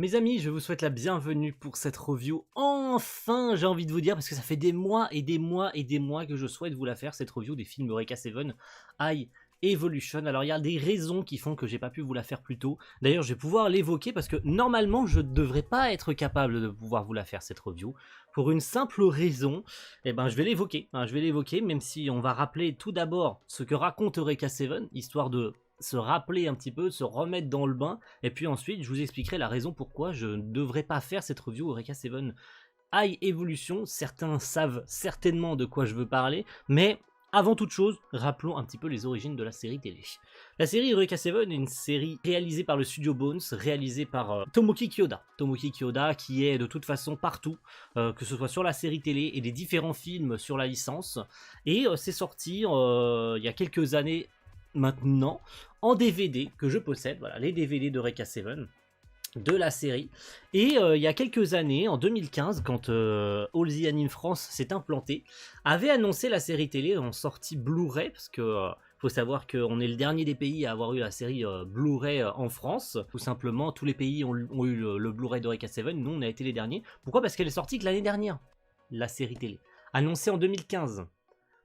Mes amis, je vous souhaite la bienvenue pour cette review. Enfin, j'ai envie de vous dire, parce que ça fait des mois et des mois et des mois que je souhaite vous la faire, cette review des films Eureka 7 High Evolution. Alors, il y a des raisons qui font que j'ai pas pu vous la faire plus tôt. D'ailleurs, je vais pouvoir l'évoquer parce que normalement, je ne devrais pas être capable de pouvoir vous la faire, cette review. Pour une simple raison, je vais l'évoquer. Je vais l'évoquer, même si on va rappeler tout d'abord ce que raconte Eureka 7, histoire de se rappeler un petit peu, se remettre dans le bain, et puis ensuite je vous expliquerai la raison pourquoi je ne devrais pas faire cette review Eureka 7 High Evolution. Certains savent certainement de quoi je veux parler, mais avant toute chose, rappelons un petit peu les origines de la série télé. La série Eureka 7 est une série réalisée par le studio Bones, réalisée par Tomoki Kyoda. Tomoki Kyoda qui est de toute façon partout, que ce soit sur la série télé et les différents films sur la licence, et c'est sorti il y a quelques années maintenant en DVD que je possède, voilà, les DVD d'Eureka 7 de la série. Et il y a quelques années, en 2015, quand All the Anime France s'est implanté, avait annoncé la série télé en sortie Blu-ray, parce que faut savoir qu'on est le dernier des pays à avoir eu la série Blu-ray en France. Tout simplement, tous les pays ont eu le Blu-ray d'Eureka 7, nous on a été les derniers. Pourquoi? Parce qu'elle est sortie que l'année dernière, la série télé, annoncée en 2015.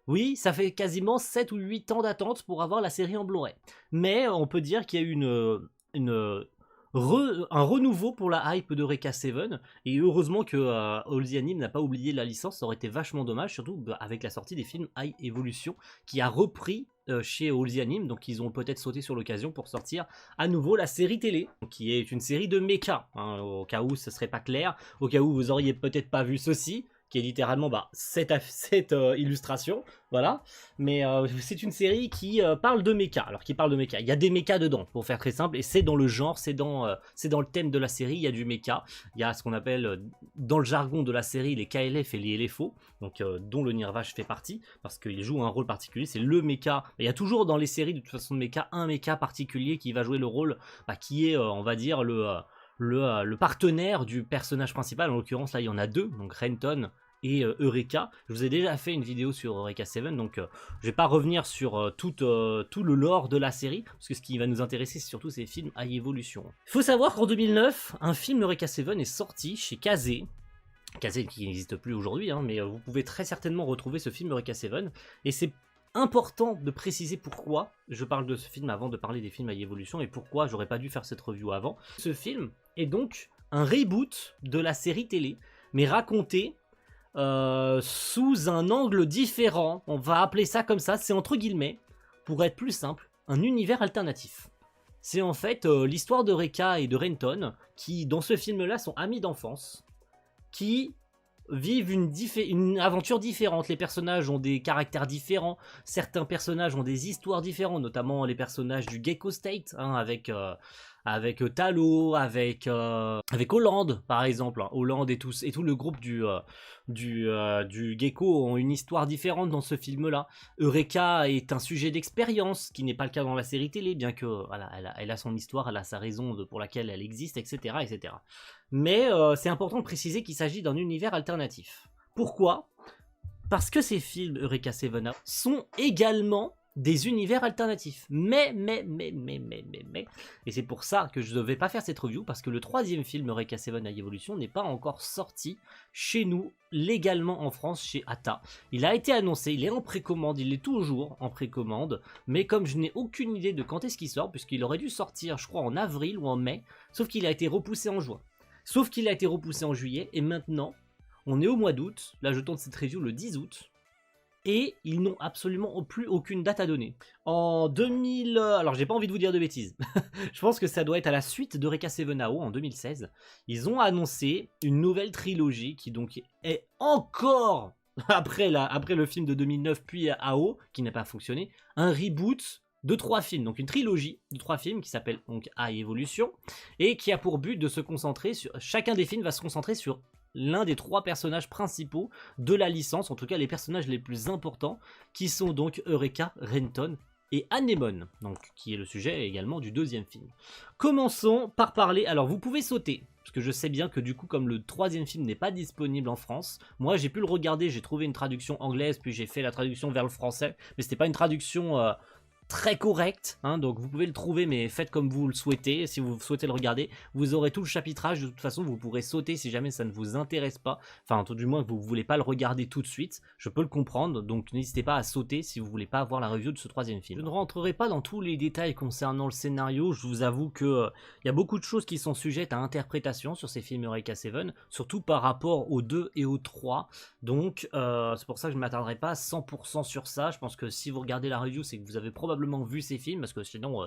Oui, ça fait quasiment 7 ou 8 ans d'attente pour avoir la série en Blu-ray. Mais on peut dire qu'il y a eu un renouveau pour la hype d'Eureka 7, et heureusement que All the Anime n'a pas oublié la licence, ça aurait été vachement dommage, surtout avec la sortie des films High Evolution, qui a repris chez All the Anime, donc ils ont peut-être sauté sur l'occasion pour sortir à nouveau la série télé, qui est une série de mecha, au cas où ce serait pas clair, au cas où vous auriez peut-être pas vu ceci, qui est littéralement cette illustration, voilà. Mais c'est une série qui parle de mecha. Alors, qui parle de mecha, il y a des mechas dedans, pour faire très simple, et c'est dans le genre, c'est dans le thème de la série, il y a du mecha. Il y a ce qu'on appelle, dans le jargon de la série, les KLF et les LFO, donc, dont le Nirvash fait partie, parce qu'il joue un rôle particulier, c'est le mecha. Il y a toujours dans les séries, de toute façon, de mecha, un mecha particulier qui va jouer le rôle, qui est, on va dire, le partenaire du personnage principal. En l'occurrence là il y en a deux, donc Renton et Eureka. Je vous ai déjà fait une vidéo sur Eureka 7, donc je vais pas revenir sur tout le lore de la série, parce que ce qui va nous intéresser c'est surtout ces films High Evolution. Il faut savoir qu'en 2009 un film Eureka 7 est sorti chez Kazé qui n'existe plus aujourd'hui, mais vous pouvez très certainement retrouver ce film Eureka 7, et c'est important de préciser pourquoi je parle de ce film avant de parler des films High Evolution, et pourquoi j'aurais pas dû faire cette review avant. Ce film est donc un reboot de la série télé, mais raconté sous un angle différent. On va appeler ça comme ça, c'est entre guillemets, pour être plus simple, un univers alternatif. C'est en fait l'histoire de Reka et de Renton, qui dans ce film-là sont amis d'enfance, qui vivent une aventure différente. Les personnages ont des caractères différents, certains personnages ont des histoires différentes, notamment les personnages du Gecko State, avec Talo, avec Hollande par exemple. Hollande et tout le groupe du Gecko ont une histoire différente dans ce film-là. Eureka est un sujet d'expérience, qui n'est pas le cas dans la série télé, bien que voilà, elle a son histoire, elle a sa raison pour laquelle elle existe, etc. etc. Mais c'est important de préciser qu'il s'agit d'un univers alternatif. Pourquoi? Parce que ces films Eureka 7 sont également des univers alternatifs. Mais, et c'est pour ça que je ne vais pas faire cette review, parce que le troisième film Eureka 7 High Evolution n'est pas encore sorti chez nous, légalement en France, chez Ata. Il a été annoncé, il est en précommande, il est toujours en précommande, mais comme je n'ai aucune idée de quand est-ce qu'il sort, puisqu'il aurait dû sortir, je crois, en avril ou en mai, sauf qu'il a été repoussé en juin. Sauf qu'il a été repoussé en juillet, et maintenant, on est au mois d'août, là je tourne cette review le 10 août, et ils n'ont absolument plus aucune date à donner. En 2000... Alors j'ai pas envie de vous dire de bêtises, je pense que ça doit être à la suite d'Eureka 7 AO en 2016. Ils ont annoncé une nouvelle trilogie qui donc est encore, après le film de 2009 puis AO, qui n'a pas fonctionné, un reboot de 3 films, donc une trilogie de 3 films qui s'appelle donc High Evolution, et qui a pour but de se concentrer sur... Chacun des films va se concentrer sur l'un des 3 personnages principaux de la licence, en tout cas les personnages les plus importants, qui sont donc Eureka, Renton et Anemone, donc qui est le sujet également du deuxième film. Commençons par parler, alors vous pouvez sauter, parce que je sais bien que du coup comme le troisième film n'est pas disponible en France, moi j'ai pu le regarder, j'ai trouvé une traduction anglaise, puis j'ai fait la traduction vers le français, mais c'était pas une traduction très correct, hein, donc vous pouvez le trouver, mais faites comme vous le souhaitez. Si vous souhaitez le regarder, vous aurez tout le chapitrage. De toute façon, vous pourrez sauter si jamais ça ne vous intéresse pas, enfin tout du moins que vous ne voulez pas le regarder tout de suite. Je peux le comprendre, donc n'hésitez pas à sauter si vous voulez pas avoir la review de ce troisième film. Je ne rentrerai pas dans tous les détails concernant le scénario. Je vous avoue que y a beaucoup de choses qui sont sujettes à interprétation sur ces films Eureka 7, surtout par rapport aux 2 et aux 3. Donc c'est pour ça que je ne m'attarderai pas 100% sur ça. Je pense que si vous regardez la review, c'est que vous avez probablement vu ces films, parce que sinon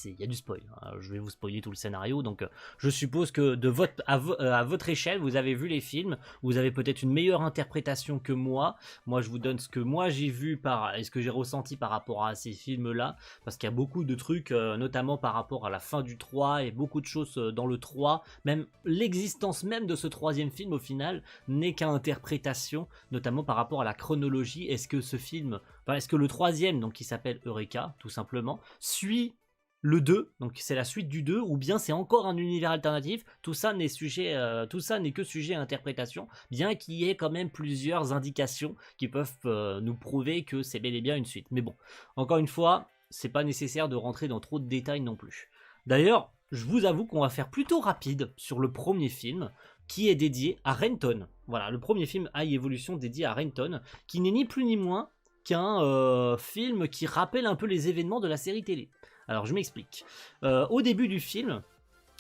il y a du spoil, hein. Je vais vous spoiler tout le scénario, donc je suppose que à votre échelle vous avez vu les films, vous avez peut-être une meilleure interprétation que moi. Je vous donne ce que moi j'ai vu et ce que j'ai ressenti par rapport à ces films là, parce qu'il y a beaucoup de trucs, notamment par rapport à la fin du 3 et beaucoup de choses dans le 3, même l'existence même de ce troisième film au final n'est qu'interprétation, notamment par rapport à la chronologie. Est-ce que ce film, est-ce que le troisième, donc qui s'appelle Eureka, tout simplement, suit le 2, donc c'est la suite du 2, ou bien c'est encore un univers alternatif? Tout ça n'est que sujet à interprétation, bien qu'il y ait quand même plusieurs indications qui peuvent nous prouver que c'est bel et bien une suite. Mais bon, encore une fois, c'est pas nécessaire de rentrer dans trop de détails non plus. D'ailleurs, je vous avoue qu'on va faire plutôt rapide sur le premier film, qui est dédié à Renton. Voilà, le premier film High Evolution dédié à Renton, qui n'est ni plus ni moins qu'un film qui rappelle un peu les événements de la série télé. Alors je m'explique. Au début du film,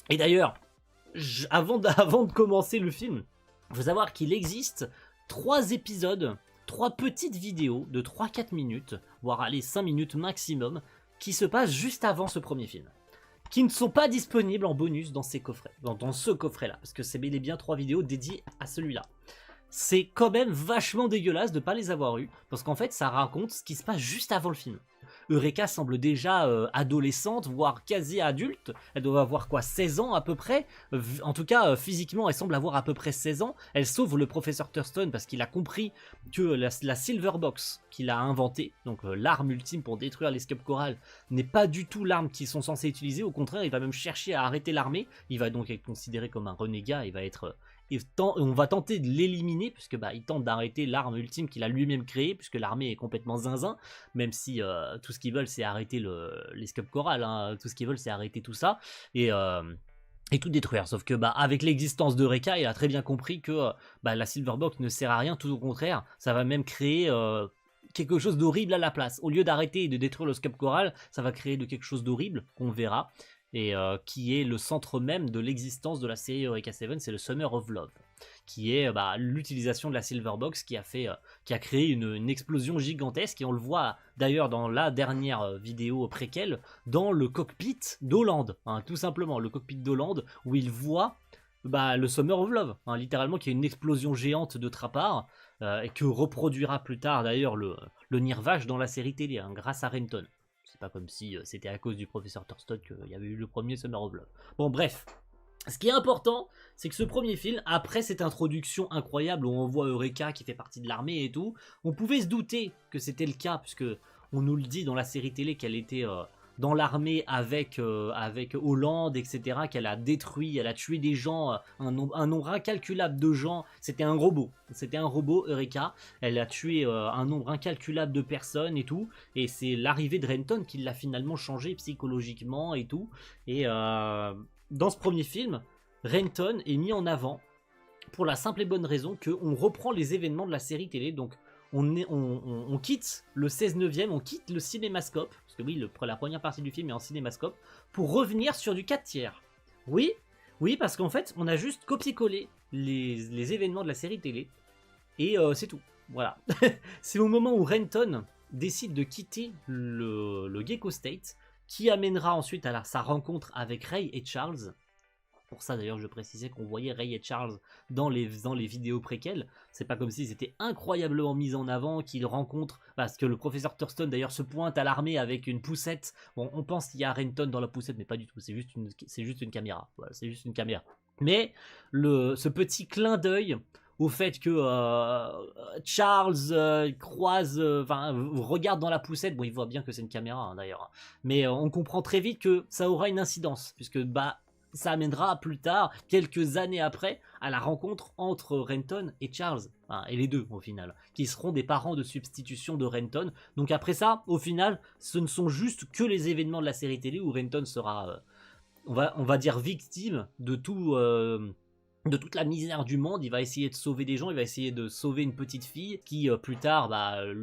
et d'ailleurs, avant de commencer le film, il faut savoir qu'il existe 3 épisodes, 3 petites vidéos de 3-4 minutes, voire allez 5 minutes maximum, qui se passent juste avant ce premier film, qui ne sont pas disponibles en bonus dans ces coffrets, dans ce coffret-là, parce que c'est bel et bien 3 vidéos dédiées à celui-là. C'est quand même vachement dégueulasse de ne pas les avoir eues, parce qu'en fait ça raconte ce qui se passe juste avant le film. Eureka semble déjà adolescente, voire quasi adulte. Elle doit avoir quoi, 16 ans à peu près. En tout cas, physiquement, elle semble avoir à peu près 16 ans. Elle sauve le professeur Thurston parce qu'il a compris que la Silver Box qu'il a inventée, donc l'arme ultime pour détruire les Scup Coral, n'est pas du tout l'arme qu'ils sont censés utiliser. Au contraire, il va même chercher à arrêter l'armée. Il va donc être considéré comme un renégat. Il va être... on va tenter de l'éliminer, puisque il tente d'arrêter l'arme ultime qu'il a lui-même créée, puisque l'armée est complètement zinzin, même si tout ce qu'ils veulent c'est arrêter les Scup Coral, hein. Tout ce qu'ils veulent c'est arrêter tout ça, et tout détruire. Sauf que avec l'existence de Eureka, il a très bien compris que la Silverbox ne sert à rien, tout au contraire, ça va même créer quelque chose d'horrible à la place. Au lieu d'arrêter et de détruire le Scup Coral, ça va créer quelque chose d'horrible, qu'on verra, et qui est le centre même de l'existence de la série Eureka 7, c'est le Summer of Love, qui est l'utilisation de la Silverbox qui a créé une explosion gigantesque, et on le voit d'ailleurs dans la dernière vidéo préquelle, dans le cockpit d'Holland, hein, tout simplement, le cockpit d'Holland, où il voit le Summer of Love, hein, littéralement, qui est une explosion géante de Trapar, et que reproduira plus tard d'ailleurs le Nirvash dans la série télé, hein, grâce à Renton. C'est pas comme si c'était à cause du professeur Thurston qu'il y avait eu le premier Summer of Love. Bon, bref. Ce qui est important, c'est que ce premier film, après cette introduction incroyable où on voit Eureka qui fait partie de l'armée et tout, on pouvait se douter que c'était le cas, puisque on nous le dit dans la série télé qu'elle était dans l'armée avec Holland, etc., qu'elle a détruit, elle a tué des gens, un nombre incalculable de gens. C'était un robot, Eureka. Elle a tué un nombre incalculable de personnes et tout, et c'est l'arrivée de Renton qui l'a finalement changé psychologiquement et tout. Et dans ce premier film, Renton est mis en avant pour la simple et bonne raison qu'on reprend les événements de la série télé. Donc on quitte le 16/9, on quitte le cinémascope, parce que oui, la première partie du film est en cinémascope, pour revenir sur du 4/3. Oui, parce qu'en fait, on a juste copié-collé les événements de la série télé, et c'est tout. Voilà. C'est au moment où Renton décide de quitter le Gecko State, qui amènera ensuite à sa rencontre avec Ray et Charles. Pour ça d'ailleurs je précisais qu'on voyait Ray et Charles dans les vidéos préquelles. C'est pas comme si c'était incroyablement mis en avant, qu'ils rencontrent, parce que le professeur Thurston d'ailleurs se pointe à l'armée avec une poussette. Bon, on pense qu'il y a Renton dans la poussette, mais pas du tout, c'est juste une caméra. Voilà, c'est juste une caméra. Mais ce petit clin d'œil au fait que Charles regarde dans la poussette, bon il voit bien que c'est une caméra, hein, d'ailleurs, mais on comprend très vite que ça aura une incidence, puisque ça amènera plus tard, quelques années après, à la rencontre entre Renton et Charles, enfin, et les deux au final, qui seront des parents de substitution de Renton. Donc après ça, au final, ce ne sont juste que les événements de la série télé où Renton sera, on va dire, victime de tout. De toute la misère du monde, il va essayer de sauver des gens, il va essayer de sauver une petite fille qui plus tard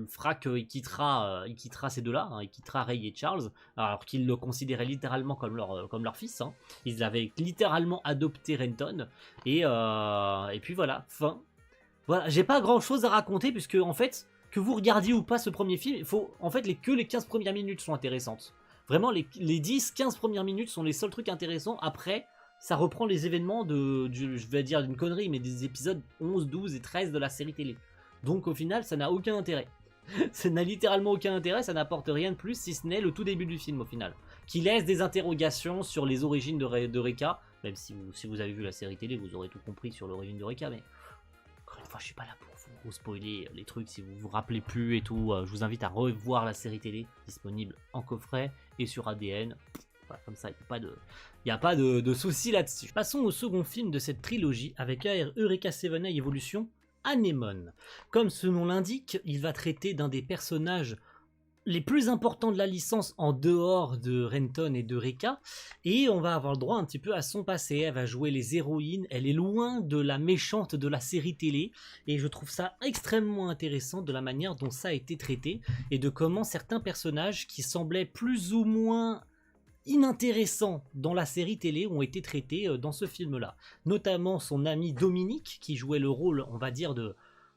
fera qu'il quittera ces deux-là, hein, il quittera Ray et Charles, alors qu'ils le considéraient littéralement comme leur fils, hein. Ils avaient littéralement adopté Renton, et puis voilà, fin. Voilà, j'ai pas grand-chose à raconter puisque en fait, que vous regardiez ou pas ce premier film, il faut en fait que les 15 premières minutes sont intéressantes. Vraiment, les 10-15 premières minutes sont les seuls trucs intéressants. Après, ça reprend les événements je vais dire d'une connerie, mais des épisodes 11, 12 et 13 de la série télé. Donc au final, ça n'a aucun intérêt. Ça n'a littéralement aucun intérêt, ça n'apporte rien de plus si ce n'est le tout début du film au final. Qui laisse des interrogations sur les origines de Reka, même si vous avez vu la série télé, vous aurez tout compris sur l'origine de Reka, mais encore une fois, je suis pas là pour vous spoiler les trucs si vous vous rappelez plus et tout. Je vous invite à revoir la série télé disponible en coffret et sur ADN. Voilà, comme ça, il n'y a pas de soucis là-dessus. Passons au second film de cette trilogie avec Eureka 7 Evolution, Anémone. Comme ce nom l'indique, il va traiter d'un des personnages les plus importants de la licence en dehors de Renton et de Reka, et on va avoir le droit un petit peu à son passé. Elle va jouer les héroïnes, elle est loin de la méchante de la série télé, et je trouve ça extrêmement intéressant de la manière dont ça a été traité, et de comment certains personnages qui semblaient plus ou moins inintéressants dans la série télé ont été traités dans ce film-là. Notamment son ami Dominique, qui jouait le rôle, on va dire, de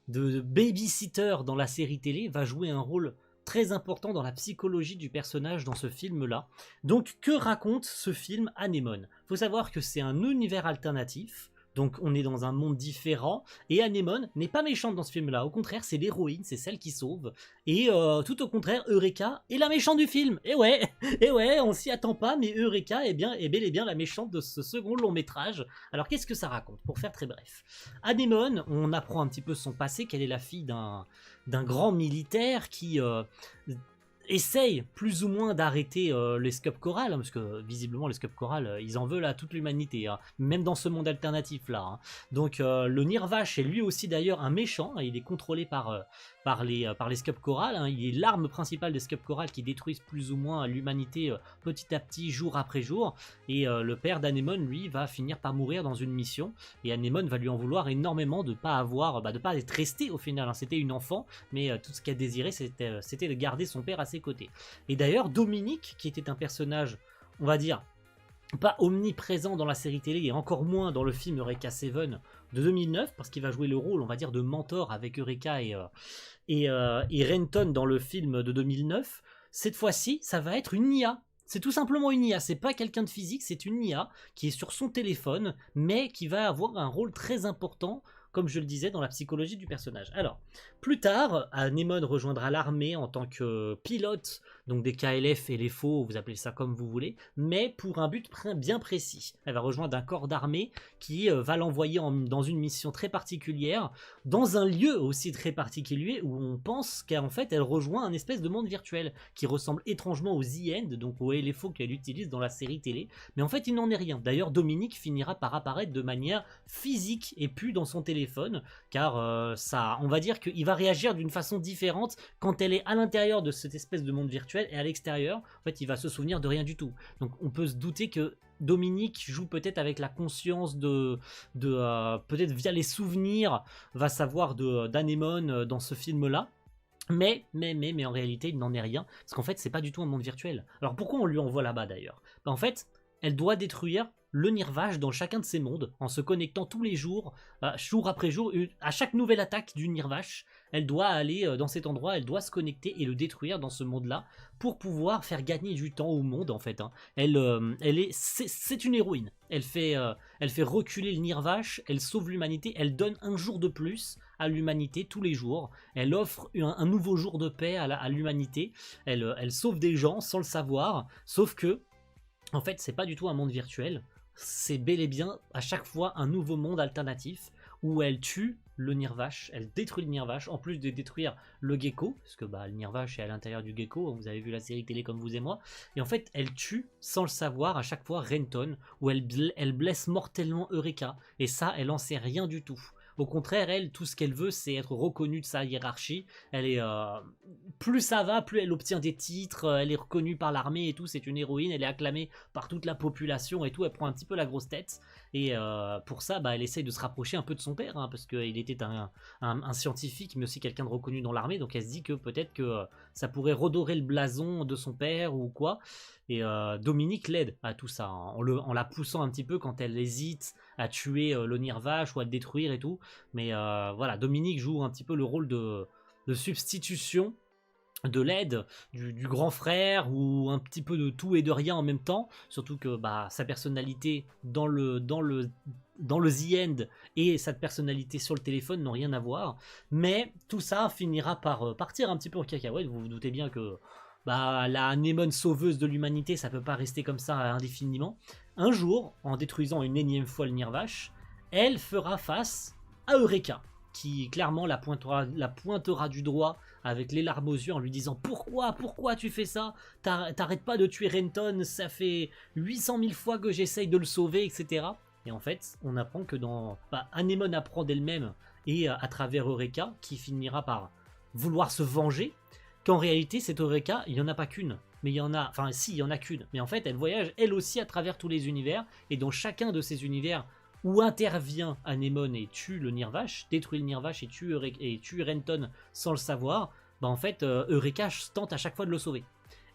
babysitter dans la série télé, va jouer un rôle très important dans la psychologie du personnage dans ce film-là. Donc, que raconte ce film Anémone ? Faut savoir que c'est un univers alternatif. Donc on est dans un monde différent, et Anémone n'est pas méchante dans ce film-là, au contraire c'est l'héroïne, c'est celle qui sauve, et tout au contraire Eureka est la méchante du film, et ouais, on s'y attend pas, mais Eureka est bel et bien la méchante de ce second long métrage. Alors qu'est-ce que ça raconte ? Pour faire très bref, Anémone, on apprend un petit peu son passé, qu'elle est la fille d'un grand militaire qui essaye plus ou moins d'arrêter les Scop Coral, hein, parce que visiblement les Scop Coral ils en veulent à toute l'humanité, hein, même dans ce monde alternatif là, hein. Donc le Nirvash est lui aussi d'ailleurs un méchant, hein, il est contrôlé par les Scop Coral, hein, il est l'arme principale des Scop Coral qui détruisent plus ou moins l'humanité petit à petit, jour après jour, et le père d'Anémone lui va finir par mourir dans une mission, et Anémone va lui en vouloir énormément de pas être resté au final, hein. C'était une enfant, mais tout ce qu'elle désirait c'était de garder son père à ses côtés. Et d'ailleurs Dominique, qui était un personnage, on va dire, pas omniprésent dans la série télé et encore moins dans le film Eureka 7 de 2009, parce qu'il va jouer le rôle, on va dire, de mentor avec Eureka et Renton dans le film de 2009, cette fois-ci ça va être une IA. C'est tout simplement une IA, c'est pas quelqu'un de physique, c'est une IA qui est sur son téléphone, mais qui va avoir un rôle très important, comme je le disais, dans la psychologie du personnage. Alors, plus tard, Anémone rejoindra l'armée en tant que pilote, donc des KLF et les faux, vous appelez ça comme vous voulez, mais pour un but bien précis. Elle va rejoindre un corps d'armée qui va l'envoyer dans une mission très particulière, dans un lieu aussi très particulier, où on pense qu'en fait, elle rejoint un espèce de monde virtuel, qui ressemble étrangement aux The End, donc aux LFO qu'elle utilise dans la série télé, mais en fait, il n'en est rien. D'ailleurs, Dominique finira par apparaître de manière physique et plus dans son téléphone, car ça, on va dire qu'il va réagir d'une façon différente quand elle est à l'intérieur de cette espèce de monde virtuel, et à l'extérieur, en fait, il va se souvenir de rien du tout. Donc, on peut se douter que Dominique joue peut-être avec la conscience peut-être via les souvenirs, va savoir d'Anémone dans ce film-là. Mais en réalité, il n'en est rien, parce qu'en fait, c'est pas du tout un monde virtuel. Alors pourquoi on lui envoie là-bas d'ailleurs ? En fait, elle doit détruire le Nirvash dans chacun de ces mondes, en se connectant tous les jours, jour après jour, à chaque nouvelle attaque du Nirvash, elle doit aller dans cet endroit, elle doit se connecter et le détruire dans ce monde-là, pour pouvoir faire gagner du temps au monde en fait, hein. C'est une héroïne, elle fait reculer le Nirvash, elle sauve l'humanité, elle donne un jour de plus à l'humanité tous les jours, elle offre un nouveau jour de paix à l'humanité, elle sauve des gens sans le savoir, sauf que, en fait, c'est pas du tout un monde virtuel, c'est bel et bien à chaque fois un nouveau monde alternatif où elle tue le Nirvash, elle détruit le Nirvash, en plus de détruire le gecko, parce que le Nirvash est à l'intérieur du gecko, vous avez vu la série télé comme vous et moi, et en fait elle tue, sans le savoir, à chaque fois Renton, où elle blesse mortellement Eureka, et ça elle en sait rien du tout. Au contraire, elle, tout ce qu'elle veut, c'est être reconnue de sa hiérarchie. Elle est, plus ça va, plus elle obtient des titres, elle est reconnue par l'armée et tout, c'est une héroïne, elle est acclamée par toute la population et tout, elle prend un petit peu la grosse tête. Et pour ça, elle essaye de se rapprocher un peu de son père, hein, parce qu'il était un scientifique, mais aussi quelqu'un de reconnu dans l'armée, donc elle se dit que peut-être que ça pourrait redorer le blason de son père ou quoi. Et Dominique l'aide à tout ça, hein, en la poussant un petit peu quand elle hésite à tuer le Nirvash ou à le détruire et tout. Mais voilà, Dominique joue un petit peu le rôle de substitution, de l'aide, du grand frère, ou un petit peu de tout et de rien en même temps. Surtout que sa personnalité dans le The End et sa personnalité sur le téléphone n'ont rien à voir. Mais tout ça finira par partir un petit peu en cacahuète. Vous vous doutez bien que la anémone sauveuse de l'humanité, ça peut pas rester comme ça indéfiniment. Un jour, en détruisant une énième fois le Nirvash, elle fera face à Eureka, qui clairement la pointera du doigt avec les larmes aux yeux en lui disant « Pourquoi tu fais ça? T'arrêtes pas de tuer Renton, ça fait 800 000 fois que j'essaye de le sauver, etc. » Et en fait, on apprend que Anémone apprend d'elle-même et à travers Eureka, qui finira par vouloir se venger, qu'en réalité, cette Eureka, il n'y en a pas qu'une. Mais il y en a, enfin si, il y en a qu'une. Mais en fait, elle voyage elle aussi à travers tous les univers, et dans chacun de ces univers où intervient Anémone et tue le Nirvash, détruit le Nirvash et tue Renton sans le savoir, en fait, Eureka tente à chaque fois de le sauver.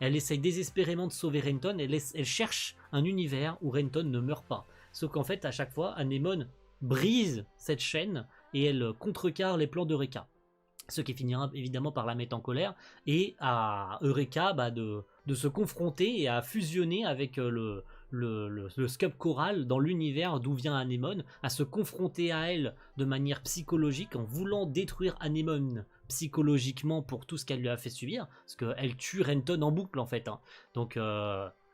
Elle essaye désespérément de sauver Renton, elle cherche un univers où Renton ne meurt pas. Sauf qu'en fait, à chaque fois, Anémone brise cette chaîne et elle contrecarre les plans d'Eureka. Ce qui finira évidemment par la mettre en colère, et à Eureka de se confronter et à fusionner avec le Scub Choral dans l'univers d'où vient Anémone, à se confronter à elle de manière psychologique en voulant détruire Anémone psychologiquement pour tout ce qu'elle lui a fait subir, parce qu'elle tue Renton en boucle en fait. Hein. Donc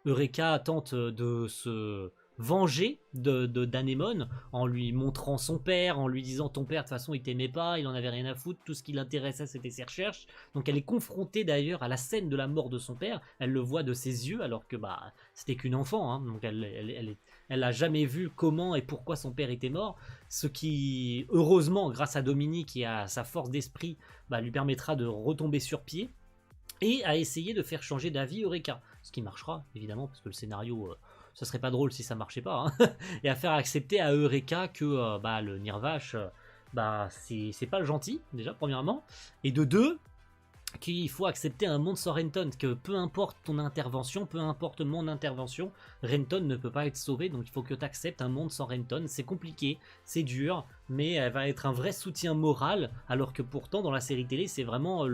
Eureka tente de se venger d'Anémone en lui montrant son père, en lui disant ton père de toute façon il t'aimait pas, il en avait rien à foutre, tout ce qui l'intéressait c'était ses recherches. Donc elle est confrontée d'ailleurs à la scène de la mort de son père, elle le voit de ses yeux alors que c'était qu'une enfant, hein. Donc elle a jamais vu comment et pourquoi son père était mort, ce qui heureusement grâce à Dominique et à sa force d'esprit lui permettra de retomber sur pied et à essayer de faire changer d'avis Eureka, ce qui marchera évidemment parce que le scénario ça serait pas drôle si ça marchait pas, hein. Et à faire accepter à Eureka que le Nirvash, c'est pas le gentil, déjà, premièrement, et de deux, qu'il faut accepter un monde sans Renton, que peu importe ton intervention, peu importe mon intervention, Renton ne peut pas être sauvé, donc il faut que tu acceptes un monde sans Renton. C'est compliqué, c'est dur, mais elle va être un vrai soutien moral, alors que pourtant, dans la série télé, c'est vraiment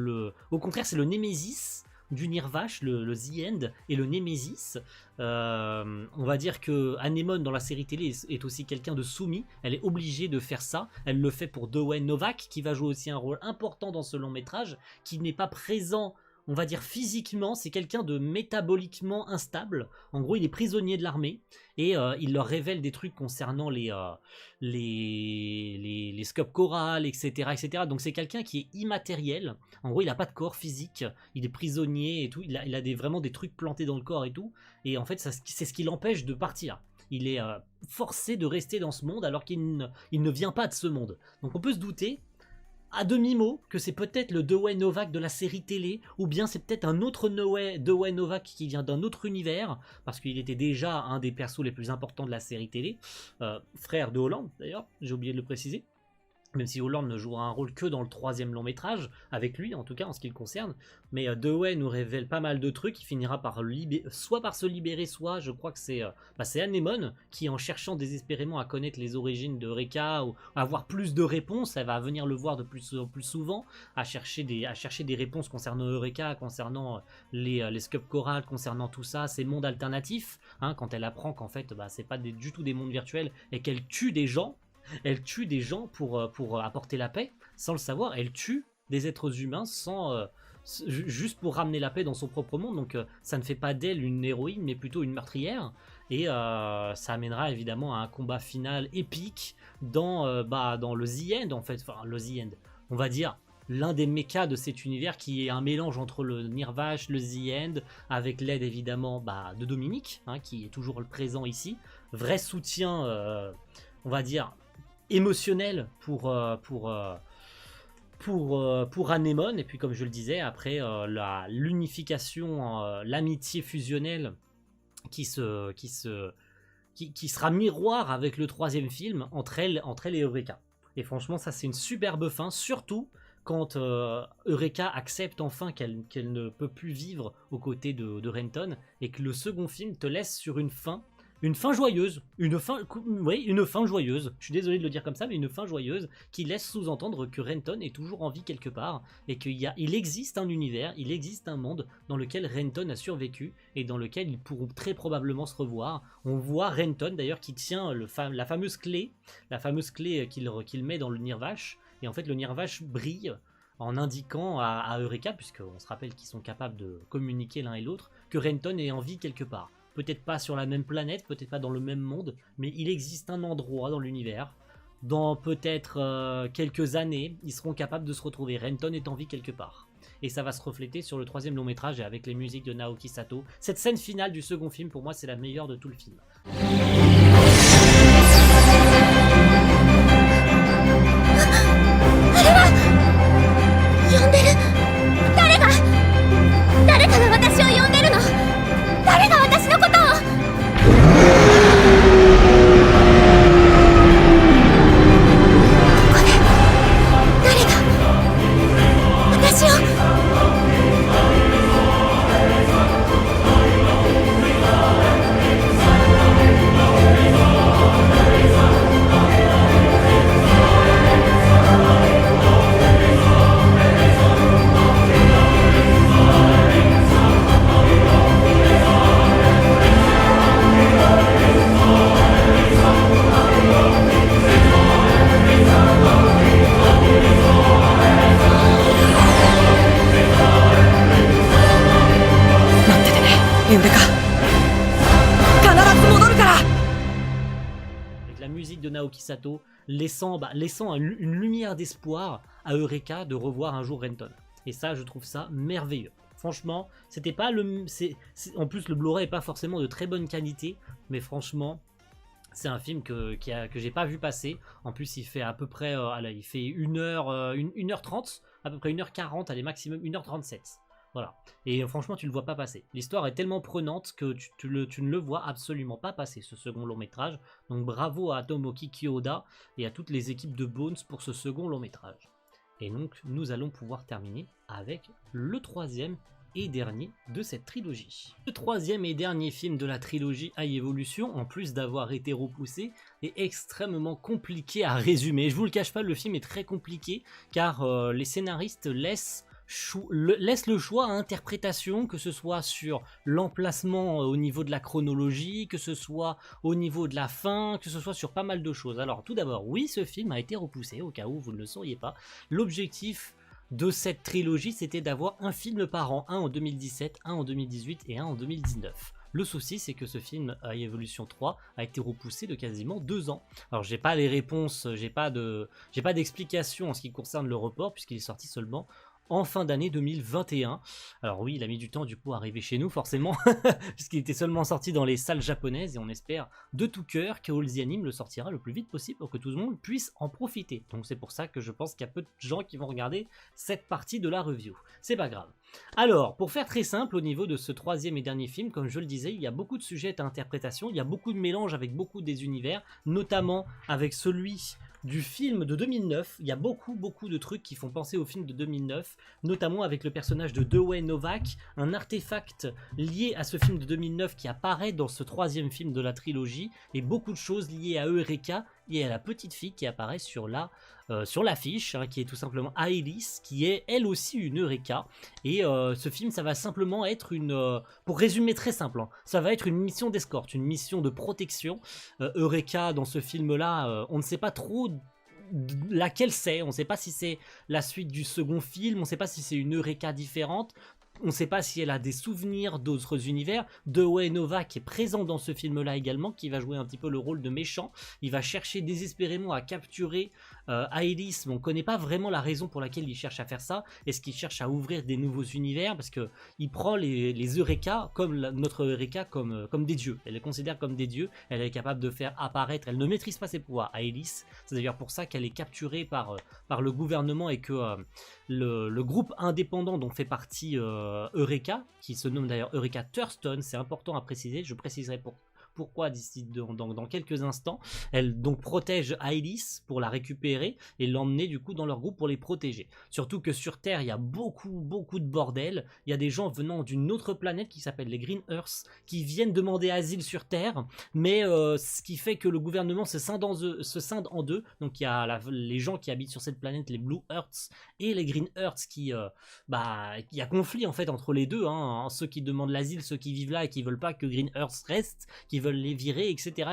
au contraire, c'est le Némésis du Nirvash, le The End et le Némésis. On va dire que Anémone dans la série télé est aussi quelqu'un de soumis, elle est obligée de faire ça, elle le fait pour Dwayne Novak qui va jouer aussi un rôle important dans ce long métrage, qui n'est pas présent, on va dire physiquement, c'est quelqu'un de métaboliquement instable. En gros, il est prisonnier de l'armée et il leur révèle des trucs concernant les scopes chorales, etc., etc. Donc c'est quelqu'un qui est immatériel. En gros, il n'a pas de corps physique, il est prisonnier et tout. Il a vraiment des trucs plantés dans le corps et tout. Et en fait, c'est ce qui l'empêche de partir. Il est forcé de rester dans ce monde alors qu'il ne vient pas de ce monde. Donc on peut se douter à demi-mot que c'est peut-être le Dwayne Novak de la série télé, ou bien c'est peut-être un autre Dwayne Novak qui vient d'un autre univers, parce qu'il était déjà un des persos les plus importants de la série télé, frère de Holland d'ailleurs, j'ai oublié de le préciser, même si Holland ne jouera un rôle que dans le 3e long métrage, avec lui en tout cas en ce qui le concerne, mais Dwayne nous révèle pas mal de trucs, il finira par soit par se libérer, soit je crois que c'est Anémone qui, en cherchant désespérément à connaître les origines de Eureka, ou à avoir plus de réponses, elle va venir le voir de plus souvent, à chercher des réponses concernant Eureka, concernant les scopes chorales, concernant tout ça, ces mondes alternatifs, hein, quand elle apprend qu'en fait c'est pas du tout des mondes virtuels et qu'elle tue des gens. Elle tue des gens pour apporter la paix, sans le savoir. Elle tue des êtres humains juste pour ramener la paix dans son propre monde. Donc ça ne fait pas d'elle une héroïne, mais plutôt une meurtrière. et ça amènera évidemment à un combat final épique dans le The End en fait, enfin le The End, on va dire l'un des mechas de cet univers qui est un mélange entre le Nirvash, le The End, avec l'aide évidemment de Dominique, hein, qui est toujours le présent ici, vrai soutien, on va dire émotionnel pour Anémone. Et puis comme je le disais, après l'unification, l'amitié fusionnelle qui sera miroir avec le troisième film entre elle et Eureka. Et franchement, ça c'est une superbe fin, surtout quand Eureka accepte enfin qu'elle ne peut plus vivre aux côtés de Renton, et que le second film te laisse sur une fin joyeuse, une fin joyeuse, je suis désolé de le dire comme ça, mais une fin joyeuse qui laisse sous-entendre que Renton est toujours en vie quelque part, et qu'il existe un univers, il existe un monde dans lequel Renton a survécu, et dans lequel ils pourront très probablement se revoir. On voit Renton d'ailleurs qui tient la fameuse clé qu'il met dans le Nirvash, et en fait le Nirvash brille en indiquant à Eureka, puisqu'on se rappelle qu'ils sont capables de communiquer l'un et l'autre, que Renton est en vie quelque part. Peut-être pas sur la même planète, peut-être pas dans le même monde, mais il existe un endroit dans l'univers. Dans peut-être quelques années, ils seront capables de se retrouver. Renton est en vie quelque part. Et ça va se refléter sur le troisième long métrage et avec les musiques de Naoki Sato. Cette scène finale du second film, pour moi, c'est la meilleure de tout le film. 夢か。必ず戻るから。Avec la musique de Naoki Sato, laissant une lumière d'espoir à Eureka de revoir un jour Renton. Et ça, je trouve ça merveilleux. Franchement, c'était pas en plus, le Blu-ray est pas forcément de très bonne qualité, mais franchement, c'est un film que j'ai pas vu passer. En plus, il fait à peu près, il fait 1h30, à peu près 1h40, allez, maximum 1h37. Voilà. Et franchement, tu le vois pas passer. L'histoire est tellement prenante que tu ne le vois absolument pas passer, ce second long métrage. Donc bravo à Tomoki Kyoda et à toutes les équipes de Bones pour ce second long métrage. Et donc, nous allons pouvoir terminer avec le troisième et dernier de cette trilogie. Le troisième et dernier film de la trilogie High Evolution, en plus d'avoir été repoussé, est extrêmement compliqué à résumer. Je vous le cache pas, le film est très compliqué, car les scénaristes laissent le choix à interprétation, que ce soit sur l'emplacement au niveau de la chronologie, que ce soit au niveau de la fin, que ce soit sur pas mal de choses. Alors tout d'abord, oui, ce film a été repoussé, au cas où vous ne le sauriez pas. L'objectif de cette trilogie, c'était d'avoir un film par an, un en 2017, un en 2018 et un en 2019. Le souci, c'est que ce film, High Evolution 3, a été repoussé de quasiment 2 ans. Alors, j'ai pas les réponses, j'ai pas d'explication en ce qui concerne le report, puisqu'il est sorti seulement en fin d'année 2021. Alors oui, il a mis du temps du coup à arriver chez nous forcément, puisqu'il était seulement sorti dans les salles japonaises, et on espère de tout cœur que All the Anime le sortira le plus vite possible pour que tout le monde puisse en profiter. Donc c'est pour ça que je pense qu'il y a peu de gens qui vont regarder cette partie de la review. C'est pas grave. Alors, pour faire très simple, au niveau de ce troisième et dernier film, comme je le disais, il y a beaucoup de sujets à interprétation, il y a beaucoup de mélanges avec beaucoup des univers, notamment avec celui du film de 2009, il y a beaucoup de trucs qui font penser au film de 2009, notamment avec le personnage de Dewey Novak, un artefact lié à ce film de 2009 qui apparaît dans ce troisième film de la trilogie, et beaucoup de choses liées à Eureka et à la petite fille qui apparaît sur l'affiche, hein, qui est tout simplement Alice, qui est elle aussi une Eureka. Et ce film, ça va simplement être pour résumer très simple, hein, ça va être une mission d'escorte, une mission de protection. Eureka, dans ce film-là, on ne sait pas trop laquelle c'est, on ne sait pas si c'est la suite du second film, on ne sait pas si c'est une Eureka différente. On ne sait pas si elle a des souvenirs d'autres univers. Dewey Nova qui est présent dans ce film-là également, qui va jouer un petit peu le rôle de méchant. Il va chercher désespérément à capturer Aelis, mais on ne connaît pas vraiment la raison pour laquelle il cherche à faire ça. Est-ce qu'il cherche à ouvrir des nouveaux univers? Parce qu'il prend les Eureka, comme notre Eureka, comme des dieux. Elle les considère comme des dieux. Elle est capable de faire apparaître. Elle ne maîtrise pas ses pouvoirs, Aelis. C'est d'ailleurs pour ça qu'elle est capturée par le gouvernement et que le groupe indépendant dont fait partie Eureka, qui se nomme d'ailleurs Eureka Thurston, c'est important à préciser, je préciserai pourquoi d'ici dans quelques instants. Elle donc protège Aelis pour la récupérer et l'emmener du coup dans leur groupe pour les protéger. Surtout que sur Terre, il y a beaucoup de bordel. Il y a des gens venant d'une autre planète qui s'appelle les Green Earths qui viennent demander asile sur Terre, mais ce qui fait que le gouvernement se scinde en deux. Donc il y a les gens qui habitent sur cette planète, les Blue Earths et les Green Earths il y a conflit en fait entre les deux, hein, ceux qui demandent l'asile, ceux qui vivent là et qui veulent pas que Green Earths reste, qui veulent les virer, etc.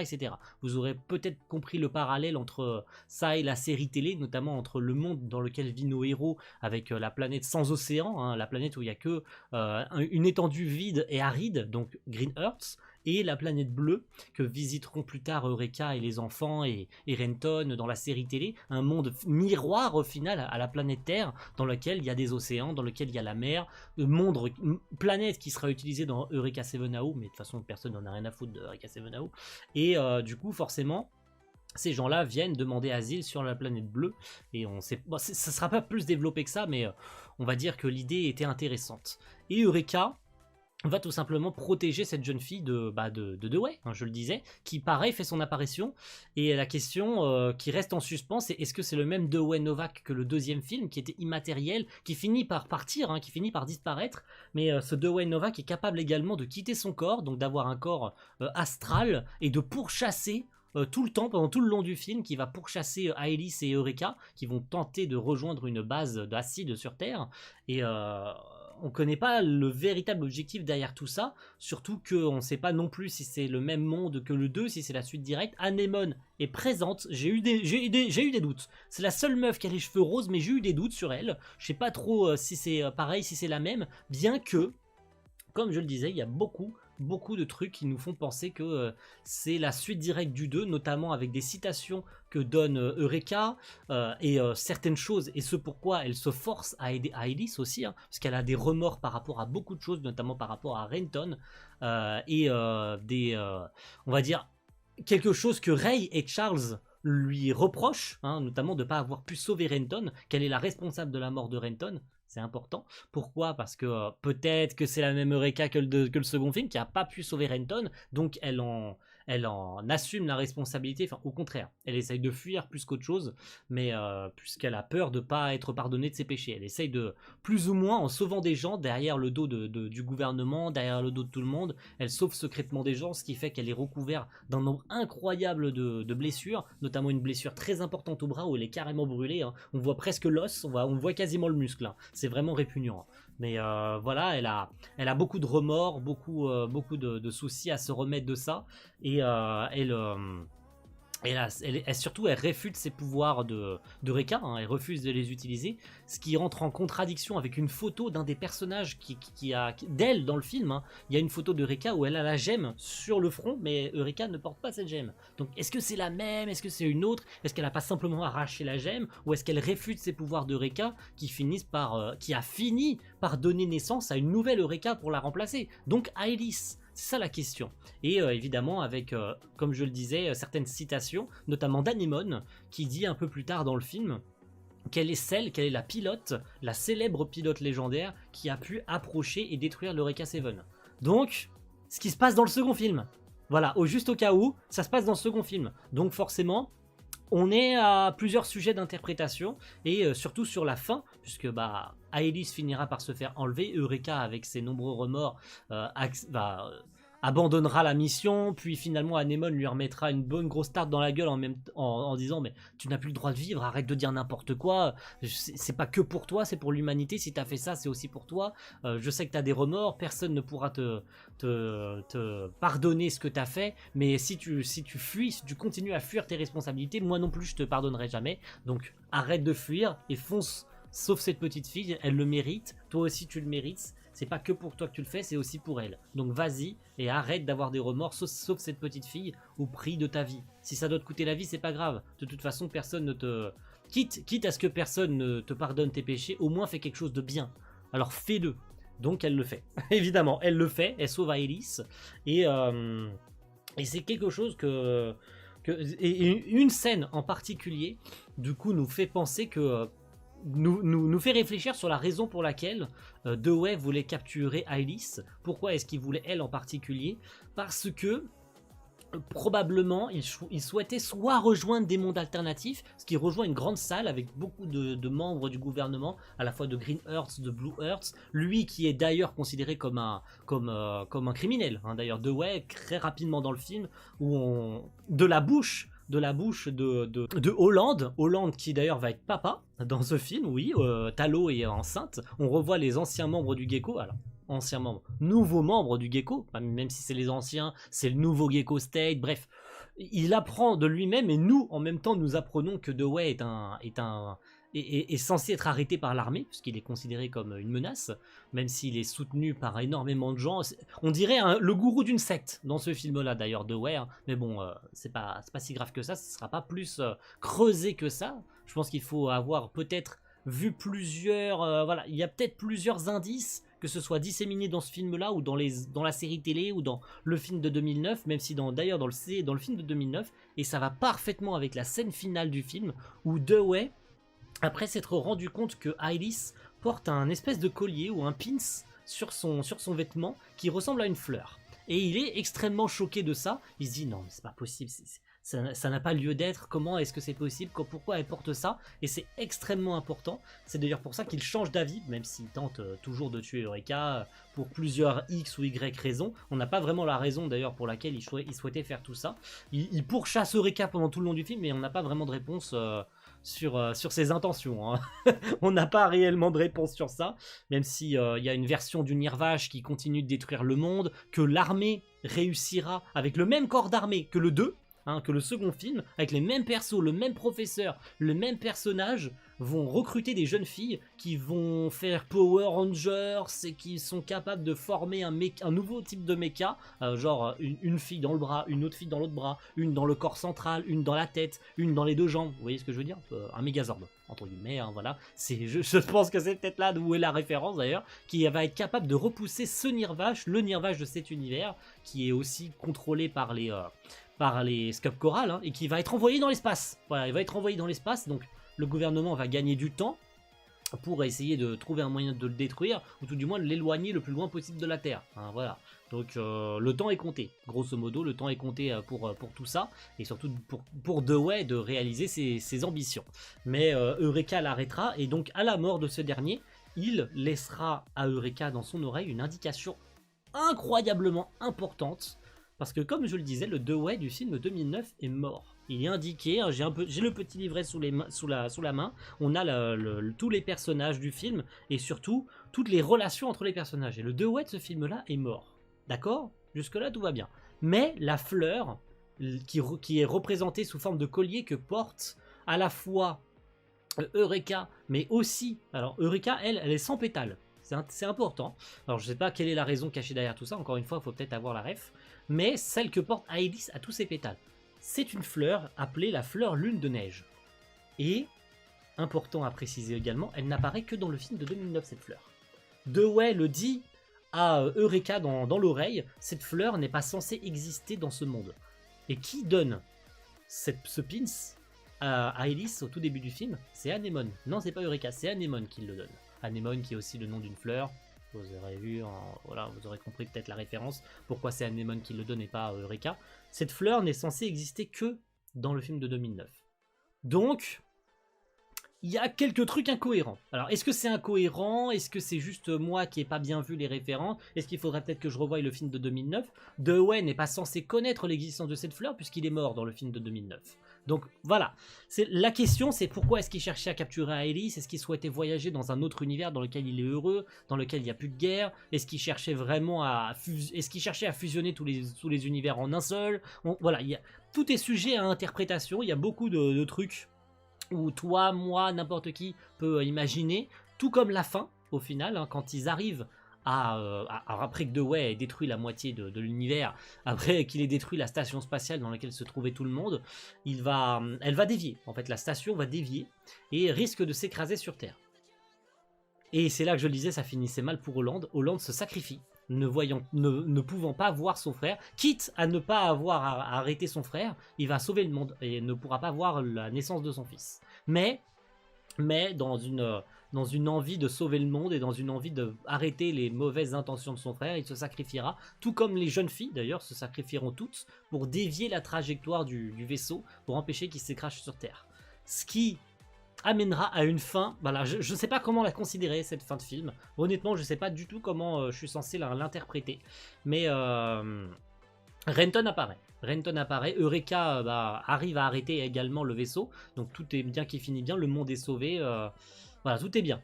Vous aurez peut-être compris le parallèle entre ça et la série télé, notamment entre le monde dans lequel vivent nos héros avec la planète sans océan, hein, la planète où il n'y a que une étendue vide et aride, donc Green Earths, et la planète bleue que visiteront plus tard Eureka et les enfants et Renton dans la série télé, un monde miroir au final à la planète Terre, dans lequel il y a des océans, dans lequel il y a la mer, planète qui sera utilisée dans Eureka 7AO, mais de toute façon personne n'en a rien à foutre de Eureka 7AO, et du coup forcément ces gens-là viennent demander asile sur la planète bleue, et on sait, ça sera pas plus développé que ça, mais on va dire que l'idée était intéressante. Et Eureka va tout simplement protéger cette jeune fille de Dewey, hein, je le disais, qui pareil fait son apparition, et la question qui reste en suspens, c'est est-ce que c'est le même Dewey Novak que le deuxième film, qui était immatériel, qui finit par partir, hein, qui finit par disparaître, mais ce Dewey Novak est capable également de quitter son corps, donc d'avoir un corps astral, et de pourchasser tout le temps, pendant tout le long du film, qui va pourchasser Aelis et Eureka, qui vont tenter de rejoindre une base d'acide sur Terre, et on connaît pas le véritable objectif derrière tout ça, surtout qu'on ne sait pas non plus si c'est le même monde que le 2, si c'est la suite directe. Anémone est présente, j'ai eu des doutes. C'est la seule meuf qui a les cheveux roses, mais j'ai eu des doutes sur elle. Je sais pas trop si c'est pareil, si c'est la même, bien que, comme je le disais, il y a beaucoup de trucs qui nous font penser que c'est la suite directe du 2, notamment avec des citations que donne Eureka et certaines choses, et ce pourquoi elle se force à aider Aelis aussi, hein, parce qu'elle a des remords par rapport à beaucoup de choses, notamment par rapport à Renton, on va dire, quelque chose que Ray et Charles lui reprochent, hein, notamment de ne pas avoir pu sauver Renton, qu'elle est la responsable de la mort de Renton. C'est important. Pourquoi? Parce que peut-être que c'est la même Eureka que le second film, qui n'a pas pu sauver Renton, donc elle en assume la responsabilité, enfin au contraire, elle essaye de fuir plus qu'autre chose, mais puisqu'elle a peur de ne pas être pardonnée de ses péchés, elle essaye de, plus ou moins en sauvant des gens derrière le dos du gouvernement, derrière le dos de tout le monde, elle sauve secrètement des gens, ce qui fait qu'elle est recouverte d'un nombre incroyable de blessures, notamment une blessure très importante au bras où elle est carrément brûlée, hein. On voit presque l'os, on voit quasiment le muscle, hein. C'est vraiment répugnant. Mais voilà, elle a beaucoup de remords, beaucoup de soucis à se remettre de ça, et surtout, elle réfute ses pouvoirs de Eureka, hein, elle refuse de les utiliser, ce qui rentre en contradiction avec une photo d'un des personnages d'elle dans le film, hein. Il y a une photo d'Eureka où elle a la gemme sur le front, mais Eureka ne porte pas cette gemme. Donc est-ce que c'est la même? Est-ce que c'est une autre? Est-ce qu'elle a pas simplement arraché la gemme? Ou est-ce qu'elle réfute ses pouvoirs d'Eureka qui a fini par donner naissance à une nouvelle Eureka pour la remplacer? Donc Aelis. C'est ça la question. Et évidemment avec, comme je le disais, certaines citations, notamment d'Anémone, qui dit un peu plus tard dans le film qu'elle est la pilote, la célèbre pilote légendaire qui a pu approcher et détruire l'Eureka 7. Donc, ce qui se passe dans le second film. Voilà, juste au cas où, ça se passe dans le second film. Donc forcément, on est à plusieurs sujets d'interprétation, et surtout sur la fin, puisque Aelis finira par se faire enlever, Eureka avec ses nombreux remords abandonnera la mission, puis finalement Anémone lui remettra une bonne grosse tarte dans la gueule en disant mais tu n'as plus le droit de vivre, arrête de dire n'importe quoi, c'est pas que pour toi, c'est pour l'humanité, si t'as fait ça c'est aussi pour toi, je sais que t'as des remords, personne ne pourra te pardonner ce que t'as fait, mais si tu fuis, si tu continues à fuir tes responsabilités, moi non plus je te pardonnerai jamais, donc arrête de fuir et fonce, sauve cette petite fille, elle le mérite, toi aussi tu le mérites. c'est pas que pour toi que tu le fais, c'est aussi pour elle. Donc vas-y et arrête d'avoir des remords, sauf cette petite fille, au prix de ta vie. Si ça doit te coûter la vie, c'est pas grave. De toute façon, personne ne te... Quitte à ce que personne ne te pardonne tes péchés, au moins fais quelque chose de bien. Alors fais-le. Donc elle le fait. Évidemment, elle le fait, elle sauve Aelys. Et c'est quelque chose et une scène en particulier, du coup, nous fait penser que... Nous fait réfléchir sur la raison pour laquelle Dewey voulait capturer Aelys. Pourquoi est-ce qu'il voulait elle en particulier? Parce que probablement il souhaitait soit rejoindre des mondes alternatifs, ce qui rejoint une grande salle avec beaucoup de membres du gouvernement, à la fois de Green Earth, de Blue Earth, lui qui est d'ailleurs considéré comme un criminel, hein. D'ailleurs Dewey très rapidement dans le film, de la bouche de Holland qui d'ailleurs va être papa dans ce film, oui, Talo est enceinte, on revoit les anciens membres du Gecko, alors anciens membres, nouveaux membres du Gecko, même si c'est les anciens, c'est le nouveau Gecko State, bref, il apprend de lui-même et nous, en même temps, nous apprenons que Dewey est censé être arrêté par l'armée, puisqu'il est considéré comme une menace, même s'il est soutenu par énormément de gens. On dirait le gourou d'une secte dans ce film-là, d'ailleurs, Dewey, hein. Mais bon, c'est pas si grave que ça, ce sera pas plus creusé que ça. Je pense qu'il faut avoir peut-être vu plusieurs... voilà, il y a peut-être plusieurs indices, que ce soit disséminé dans ce film-là, ou dans la série télé, ou dans le film de 2009, même si d'ailleurs dans le film de 2009, et ça va parfaitement avec la scène finale du film, où Dewey, après s'être rendu compte que Aelys porte un espèce de collier ou un pins sur son vêtement qui ressemble à une fleur. Et il est extrêmement choqué de ça. Il se dit non, mais c'est pas possible, ça n'a pas lieu d'être, comment est-ce que c'est possible, pourquoi elle porte ça? Et c'est extrêmement important. C'est d'ailleurs pour ça qu'il change d'avis, même s'il tente toujours de tuer Eureka pour plusieurs X ou Y raisons. On n'a pas vraiment la raison d'ailleurs pour laquelle il souhaitait faire tout ça. Il pourchasse Eureka pendant tout le long du film, mais on n'a pas vraiment de réponse sur ses intentions, hein. On n'a pas réellement de réponse sur ça, même si y a une version du Nirvash qui continue de détruire le monde, que l'armée réussira avec le même corps d'armée que le 2, hein, que le second film, avec les mêmes persos, le même professeur, le même personnage, vont recruter des jeunes filles qui vont faire Power Rangers et qui sont capables de former un nouveau type de mecha, genre une fille dans le bras, une autre fille dans l'autre bras, une dans le corps central, une dans la tête, une dans les deux jambes. Vous voyez ce que je veux dire? Un Megazord, entre guillemets, hein, voilà. Je pense que c'est peut-être là d'où est la référence d'ailleurs, qui va être capable de repousser ce Nirvash, le Nirvash de cet univers, qui est aussi contrôlé par les Scub Coral, hein, et qui va être envoyé dans l'espace. Voilà, il va être envoyé dans l'espace, donc le gouvernement va gagner du temps pour essayer de trouver un moyen de le détruire, ou tout du moins de l'éloigner le plus loin possible de la Terre, hein, voilà. Donc le temps est compté, grosso modo, le temps est compté pour tout ça, et surtout pour Dewey de réaliser ses ambitions. Mais Eureka l'arrêtera, et donc à la mort de ce dernier, il laissera à Eureka dans son oreille une indication incroyablement importante, parce que comme je le disais, le Dewey du film 2009 est mort. Il est indiqué, hein, j'ai le petit livret sous la main, on a tous les personnages du film, et surtout, toutes les relations entre les personnages. Et le Dewey de ce film-là est mort. D'accord? Jusque-là, tout va bien. Mais la fleur, qui est représentée sous forme de collier que porte à la fois Eureka, mais aussi... Alors, Eureka, elle est sans pétales. C'est important. Alors, je sais pas quelle est la raison cachée derrière tout ça. Encore une fois, il faut peut-être avoir la ref. Mais celle que porte Aelys a tous ses pétales. C'est une fleur appelée la fleur lune de neige. Et, important à préciser également, elle n'apparaît que dans le film de 2009, cette fleur. Dewey le dit à Eureka dans l'oreille, cette fleur n'est pas censée exister dans ce monde. Et qui donne ce pins à Aelys au tout début du film? C'est Anémone. Non, c'est pas Eureka, c'est Anémone qui le donne. Anémone qui est aussi le nom d'une fleur. Vous aurez vu, voilà, vous aurez compris peut-être la référence, pourquoi c'est Anémone qui le donne et pas Eureka. Cette fleur n'est censée exister que dans le film de 2009. Donc, il y a quelques trucs incohérents. Alors, est-ce que c'est incohérent? Est-ce que c'est juste moi qui n'ai pas bien vu les références? Est-ce qu'il faudrait peut-être que je revoie le film de 2009? Dewey n'est pas censé connaître l'existence de cette fleur puisqu'il est mort dans le film de 2009. Donc voilà, la question c'est pourquoi est-ce qu'il cherchait à capturer Aelys? Est-ce qu'il souhaitait voyager dans un autre univers dans lequel il est heureux, dans lequel il n'y a plus de guerre? Est-ce qu'il cherchait vraiment est-ce qu'il cherchait à fusionner tous les univers en un seul? Voilà, tout est sujet à interprétation, il y a beaucoup de trucs où toi, moi, n'importe qui peut imaginer, tout comme la fin au final, hein, quand ils arrivent alors après que Dewey ait détruit la moitié de l'univers, après qu'il ait détruit la station spatiale dans laquelle se trouvait tout le monde, elle va dévier. En fait, la station va dévier et risque de s'écraser sur Terre. Et c'est là que je le disais, ça finissait mal pour Holland. Holland se sacrifie, ne pouvant pas voir son frère, quitte à ne pas avoir à arrêter son frère, il va sauver le monde et ne pourra pas voir la naissance de son fils. Mais dans une envie de sauver le monde et dans une envie d'arrêter les mauvaises intentions de son frère, il se sacrifiera, tout comme les jeunes filles d'ailleurs se sacrifieront toutes pour dévier la trajectoire du vaisseau, pour empêcher qu'il s'écrache sur Terre. Ce qui amènera à une fin, voilà, je ne sais pas comment la considérer cette fin de film, honnêtement je ne sais pas du tout comment je suis censé l'interpréter, mais Renton apparaît, Eureka arrive à arrêter également le vaisseau, donc tout est bien qui finit bien, le monde est sauvé, voilà, tout est bien,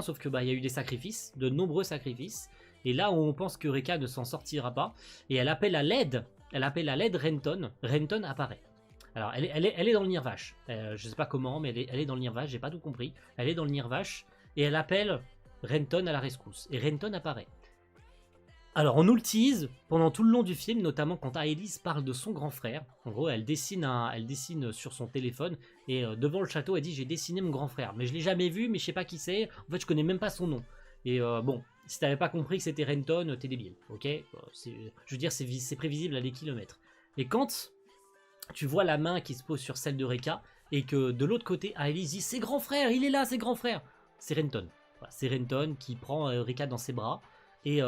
sauf que il y a eu des sacrifices, de nombreux sacrifices, et là on pense que Eureka ne s'en sortira pas, et elle appelle à l'aide Renton apparaît. Alors elle est dans le Nirvash, je sais pas comment, mais elle est dans le Nirvash, j'ai pas tout compris, elle est dans le Nirvash, et elle appelle Renton à la rescousse, et Renton apparaît. Alors on nous le tease pendant tout le long du film, notamment quand Aelys parle de son grand frère. En gros, elle dessine sur son téléphone et devant le château, elle dit j'ai dessiné mon grand frère, mais je l'ai jamais vu, mais je sais pas qui c'est. En fait, je connais même pas son nom. Et bon, si t'avais pas compris que c'était Renton, t'es débile, ok. Je veux dire, c'est prévisible à des kilomètres. Et quand tu vois la main qui se pose sur celle de Reka et que de l'autre côté, Aelys dit c'est grand frère, il est là, c'est grand frère. C'est Renton. Voilà, c'est Renton qui prend Reka dans ses bras et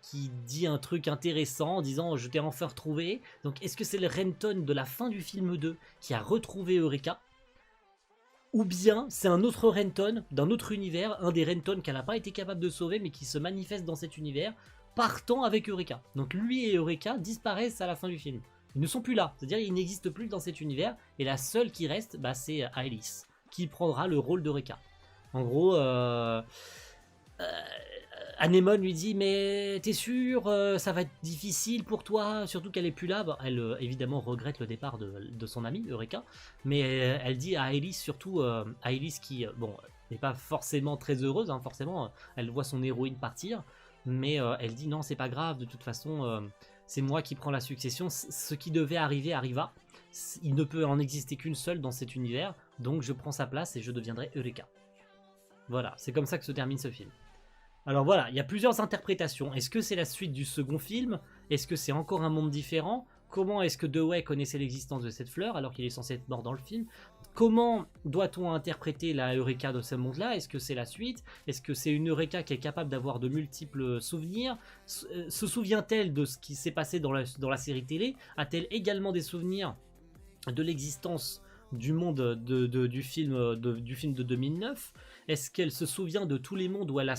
qui dit un truc intéressant en disant je t'ai enfin retrouvé. Donc est-ce que c'est le Renton de la fin du film 2 qui a retrouvé Eureka, ou bien c'est un autre Renton d'un autre univers, un des Renton qu'elle n'a pas été capable de sauver mais qui se manifeste dans cet univers partant avec Eureka. Donc lui et Eureka disparaissent à la fin du film, ils ne sont plus là, c'est-à-dire ils n'existent plus dans cet univers et la seule qui reste c'est Aelys qui prendra le rôle d'Eureka. En gros Anémone lui dit mais t'es sûr, ça va être difficile pour toi, surtout qu'elle est plus là. Elle évidemment regrette le départ de son amie Eureka, mais elle dit à Aelys, surtout Aelys qui n'est pas forcément très heureuse, hein, forcément elle voit son héroïne partir, mais elle dit non c'est pas grave, de toute façon c'est moi qui prends la succession, ce qui devait arriver arriva, il ne peut en exister qu'une seule dans cet univers, donc je prends sa place et je deviendrai Eureka. Voilà, c'est comme ça que se termine ce film. Alors voilà, il y a plusieurs interprétations. Est-ce que c'est la suite du second film? Est-ce que c'est encore un monde différent? Comment est-ce que Dewey connaissait l'existence de cette fleur alors qu'il est censé être mort dans le film? Comment doit-on interpréter la Eureka de ce monde-là? Est-ce que c'est la suite? Est-ce que c'est une Eureka qui est capable d'avoir de multiples souvenirs? Se souvient-elle de ce qui s'est passé dans la série télé? A-t-elle également des souvenirs de l'existence du monde du film de 2009? Est-ce qu'elle se souvient de tous les mondes où elle a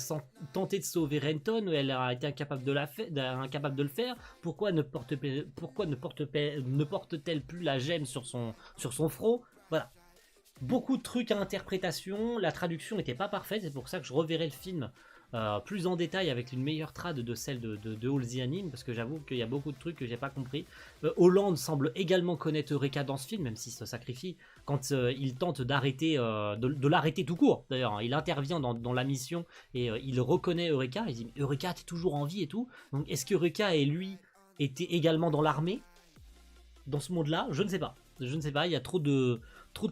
tenté de sauver Renton, où elle a été incapable de le faire? Pourquoi ne porte-t-elle plus la gemme sur son front? Voilà. Beaucoup de trucs à interprétation, la traduction n'était pas parfaite, c'est pour ça que je reverrai le film plus en détail avec une meilleure trad de celle de Halsey, parce que j'avoue qu'il y a beaucoup de trucs que j'ai pas compris. Holland semble également connaître Eureka dans ce film, même s'il se sacrifie quand il tente d'arrêter, de l'arrêter tout court. D'ailleurs, il intervient dans la mission et il reconnaît Eureka. Il dit Eureka, t'es toujours en vie et tout. Donc, est-ce que Eureka et lui étaient également dans l'armée dans ce monde-là? Je ne sais pas. Je ne sais pas. Il y a trop de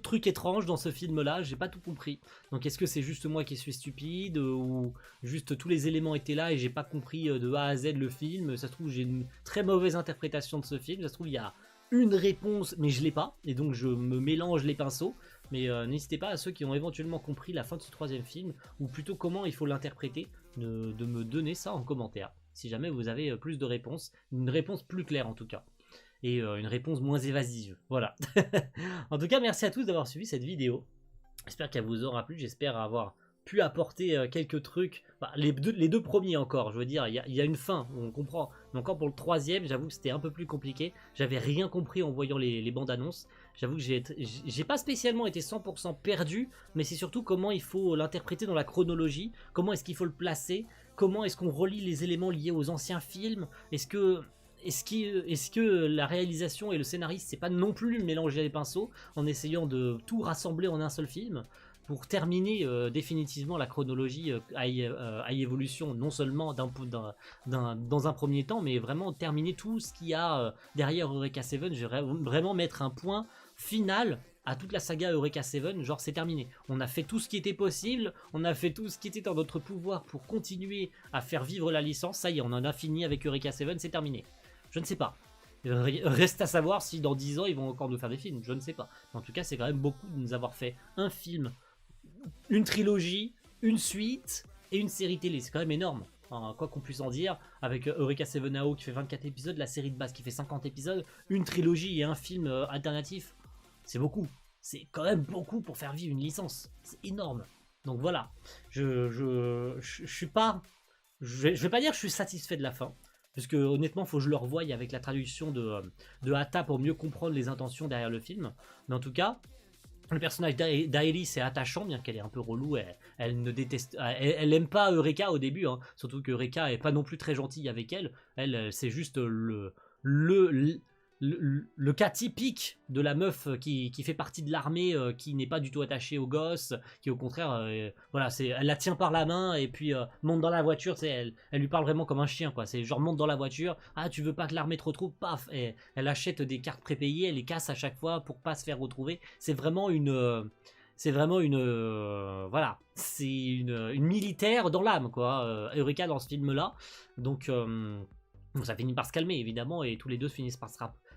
trucs étranges dans ce film-là, j'ai pas tout compris. Donc est-ce que c'est juste moi qui suis stupide, ou juste tous les éléments étaient là et j'ai pas compris de A à Z le film? Ça se trouve j'ai une très mauvaise interprétation de ce film, ça se trouve il y a une réponse mais je l'ai pas, et donc je me mélange les pinceaux. Mais n'hésitez pas à ceux qui ont éventuellement compris la fin de ce troisième film, ou plutôt comment il faut l'interpréter, de me donner ça en commentaire. Si jamais vous avez plus de réponses, une réponse plus claire en tout cas. Et une réponse moins évasive. Voilà. En tout cas, merci à tous d'avoir suivi cette vidéo. J'espère qu'elle vous aura plu. J'espère avoir pu apporter quelques trucs. Bah, les deux premiers encore, je veux dire, il y a une fin, on comprend. Mais encore pour le troisième, j'avoue que c'était un peu plus compliqué. J'avais rien compris en voyant les bandes annonces. J'avoue que j'ai pas spécialement été 100% perdu, mais c'est surtout comment il faut l'interpréter dans la chronologie. Comment est-ce qu'il faut le placer? Comment est-ce qu'on relie les éléments liés aux anciens films? Est-ce que la réalisation et le scénariste c'est pas non plus mélanger les pinceaux en essayant de tout rassembler en un seul film? pour terminer définitivement la chronologie High Evolution, non seulement dans un premier temps, mais vraiment terminer tout ce qu'il y a derrière Eureka 7. Je vais vraiment mettre un point final à toute la saga Eureka 7, genre c'est terminé. On a fait tout ce qui était possible, on a fait tout ce qui était dans notre pouvoir pour continuer à faire vivre la licence, ça y est, on en a fini avec Eureka 7, c'est terminé. Je ne sais pas. Reste à savoir si dans 10 ans ils vont encore nous faire des films, je ne sais pas. En tout cas, c'est quand même beaucoup de nous avoir fait un film, une trilogie, une suite et une série télé, c'est quand même énorme. Enfin, quoi qu'on puisse en dire, avec Eureka 7 AO qui fait 24 épisodes, la série de base qui fait 50 épisodes, une trilogie et un film alternatif, c'est beaucoup. C'est quand même beaucoup pour faire vivre une licence. C'est énorme. Donc voilà. Je suis pas... Je vais pas dire que je suis satisfait de la fin. Parce que honnêtement, il faut que je le revoie avec la traduction de Hata pour mieux comprendre les intentions derrière le film. Mais en tout cas, le personnage d'Aeris est attachant, bien qu'elle est un peu relou. Elle ne déteste, elle aime pas Eureka au début, hein. Surtout que Eureka est pas non plus très gentille avec elle. Elle, c'est juste le cas typique de la meuf qui fait partie de l'armée, qui n'est pas du tout attachée au gosse, qui au contraire, voilà, elle la tient par la main et puis monte dans la voiture, elle lui parle vraiment comme un chien, quoi. C'est genre monte dans la voiture, ah tu veux pas que l'armée te retrouve, paf, et elle achète des cartes prépayées, elle les casse à chaque fois pour pas se faire retrouver. C'est vraiment voilà, c'est une militaire dans l'âme, quoi, Eureka dans ce film-là. Donc bon, ça finit par se calmer évidemment et tous les deux finissent par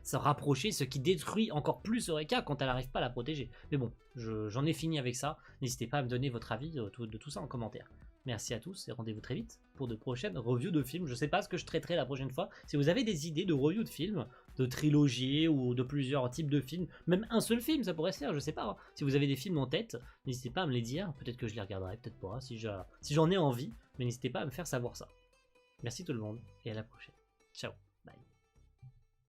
se rapprocher, ce qui détruit encore plus Eureka quand elle n'arrive pas à la protéger. Mais bon, j'en ai fini avec ça. N'hésitez pas à me donner votre avis de tout ça en commentaire. Merci à tous et rendez-vous très vite pour de prochaines reviews de films. Je sais pas ce que je traiterai la prochaine fois. Si vous avez des idées de reviews de films, de trilogie ou de plusieurs types de films, même un seul film, ça pourrait se faire, je sais pas. Hein. Si vous avez des films en tête, n'hésitez pas à me les dire. Peut-être que je les regarderai, peut-être pas, si j'en ai envie. Mais n'hésitez pas à me faire savoir ça. Merci tout le monde et à la prochaine. Ciao, bye.